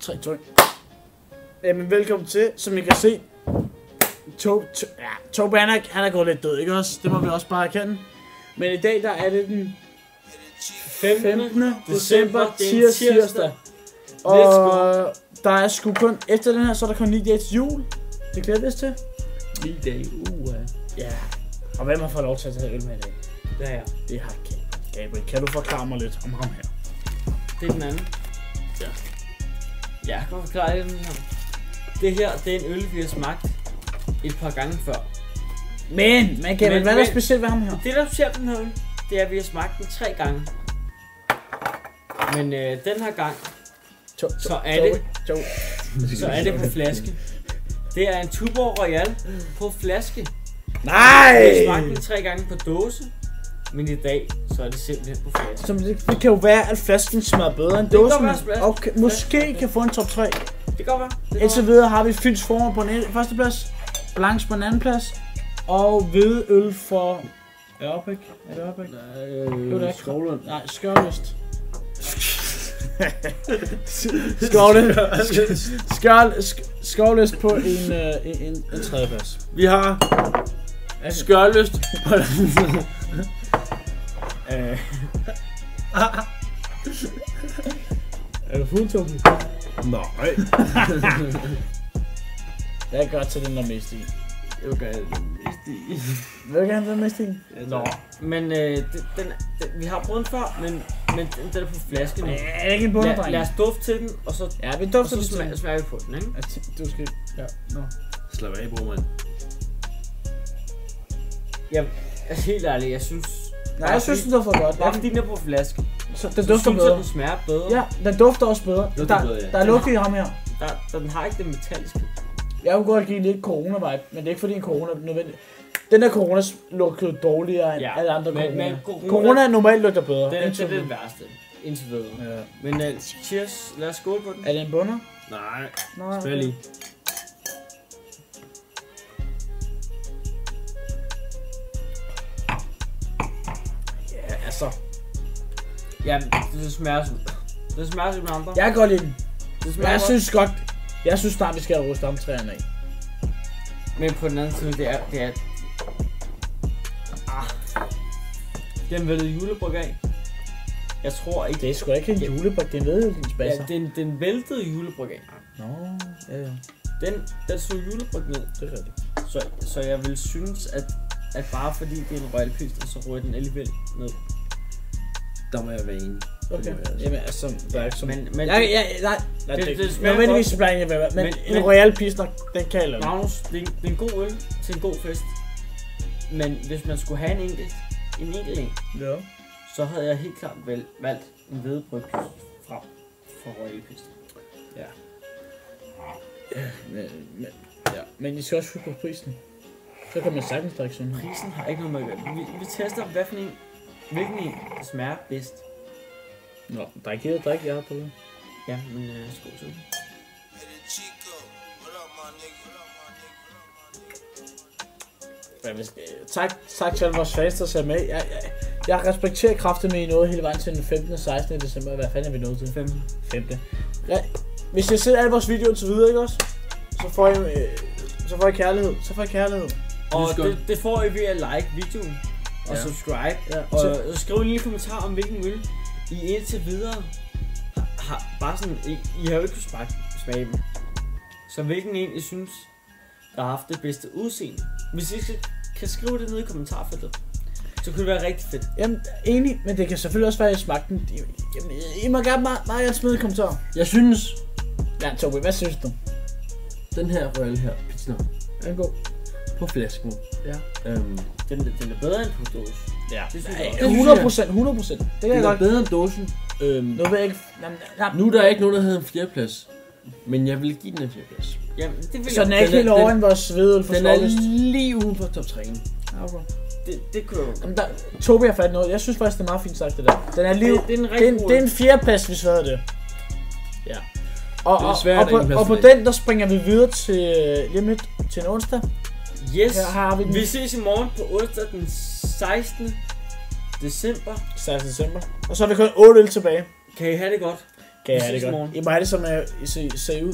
3, 2, 1. Jamen, velkommen til, som I kan se. Toby han er gået lidt død, ikke også? Det må vi også bare erkende. Men i dag, der er det den 15. december, tirsdag. Og der er sgu kun, efter den her, så er der kun 9 dage til jul. Det glæder vi os til. 9 dage, Ja. Og hvem har fået lov til at tage øl med i dag? Det er jeg. Det har Gabriel. Kan du forklare mig lidt om ham her? Det er den anden. Ja. Jeg kan forklare lidt om den her. Det her, det er en øl, vi har smagt et par gange før. Men Gabriel, hvad er der specielt ved ham her? Det der er specielt den her øl, det er, at vi har smagt den 3 gange. Men den her gang, så er det på flaske. Det er en Tuborg Royal på flaske. Nej! Vi har smagt den 3 gange på dåse, men i dag, så er det simpelthen på flaske. Så det kan jo være, at flasken smager bedre end dåsen. Og måske kan få en top 3. Det kan være. Indtil videre har vi Fyns Former på en første plads, Blanche på en anden plads, og hvidøl for Ørbæk. Er det Ørbæk? Nej, Skovlund. Nej, Skørløst. Skørløst på en tredje plads. Vi har Skørløst på den. Er du fuld, Tobi? Nej. Hvad gør til den der mest i? Jeg vil gerne den mest i. Hvad gør han den mest i? Nå, men vi har prøvet den før, men den er på flaske nu. Er det ikke en bunderdreng? Lad os dufte til den, og så, ja, vi dufter og så smager vi på den, ikke? Du skal... Ja, nå. Slap af, bror, mand. Jeg er helt ærlig, jeg synes... Nej, jeg synes, den dufter godt. Bare fordi den er på flaske, så den dufter bedre. Den smager bedre. Ja, den dufter også bedre. Der er lugt i ham her. Den har ikke det metalliske. Jeg kunne godt give lidt corona-vibe, men det er ikke fordi en corona er nødvendigt. Den der corona lugter dårligere end alle andre corona. Corona normalt lugter bedre. Det er det værste, indtil videre. Ja. Men cheers, lad os skåle på den. Er det en bunder? Nej. Spil lige. Ja, altså. Jamen, det smager som andre. Jeg kan godt lide den. Jeg synes snart, vi skal have rustet om træerne af. Men på den anden side, det er den væltede julebryg af. Jeg tror ikke... Det er sgu ikke en julebryg, det er en vedhældningsbasser. Ja, den væltede julebryg af. Nå, ja. Den så julebryg ned. Det er rigtigt. Så jeg vil synes, at bare fordi det er en Royal Pilsner, så rører den alligevel ned. Der må jeg være enig. Okay, jamen altså, der er ikke så... Men nej, det smager nødvendigvis blandt jeg vil men en Royal Pilsner, den kan jeg lade. Magnus, det er en god øl til en god fest. Men hvis man skulle have en enkelt ja, så havde jeg helt klart valgt en hvedebryg fra Royal Pilsner. Ja. Men I skal også huske på prisen. Så kan man sagtens drikke sådan. Prisen har ikke noget med at gøre. Vi tester, hvilken en smager bedst. Nå, der er ikke noget drik, jeg har på det. Ja, men skål til. Tak til alle vores fans, der ser med. Jeg respekterer kraftigt med i noget hele vejen til den 15. og 16. december. Hvad fanden er vi nået til? 15. Ja, hvis jeg ser alle vores videoer til videre, ikke også? Så får I kærlighed. Og det får I ved at like videoen og subscribe. Ja. Og skriv en lille kommentar om hvilken øl I indtil videre har bare sådan, I har jo ikke kunnet smage dem. Så hvilken en I synes, der har haft det bedste udseende. Hvis I kan skrive det ned i kommentarfeltet, så kunne det være rigtig fedt. Jamen, enig, men det kan selvfølgelig også være, at jeg smagte den. Jamen, I må meget gerne smide i kommentarer. Jeg synes... Ja, Tobi, hvad synes du? Den her Royal her, Pilsner. Er den god? På flasken. Ja. Den er bedre end på dåse. Ja. Det synes jeg 100%. Det kan jeg godt. Den er bedre end dåsen. Nu ved jeg ikke... Nu er der ikke nogen, der havde en 4. plads. Men jeg vil give den en 4. plads. Jamen, det vil så den er ikke helt over en vores vedøl for den er lige ude for top 3. Ja, okay. Det kunne jeg jo. Tobi har fat noget. Jeg synes faktisk, det er meget fint sagt, det der. Den er lige... Det er en 4. plads, hvis vi havde det. Ja. Og på den, der springer vi videre til lige midt til en onsdag. Yes, vi ses i morgen på onsdag den 16. december. 16. december. Og så har vi kun 8 øl tilbage. Kan I have det godt? Kan jeg det godt. I må have det som I ser ud.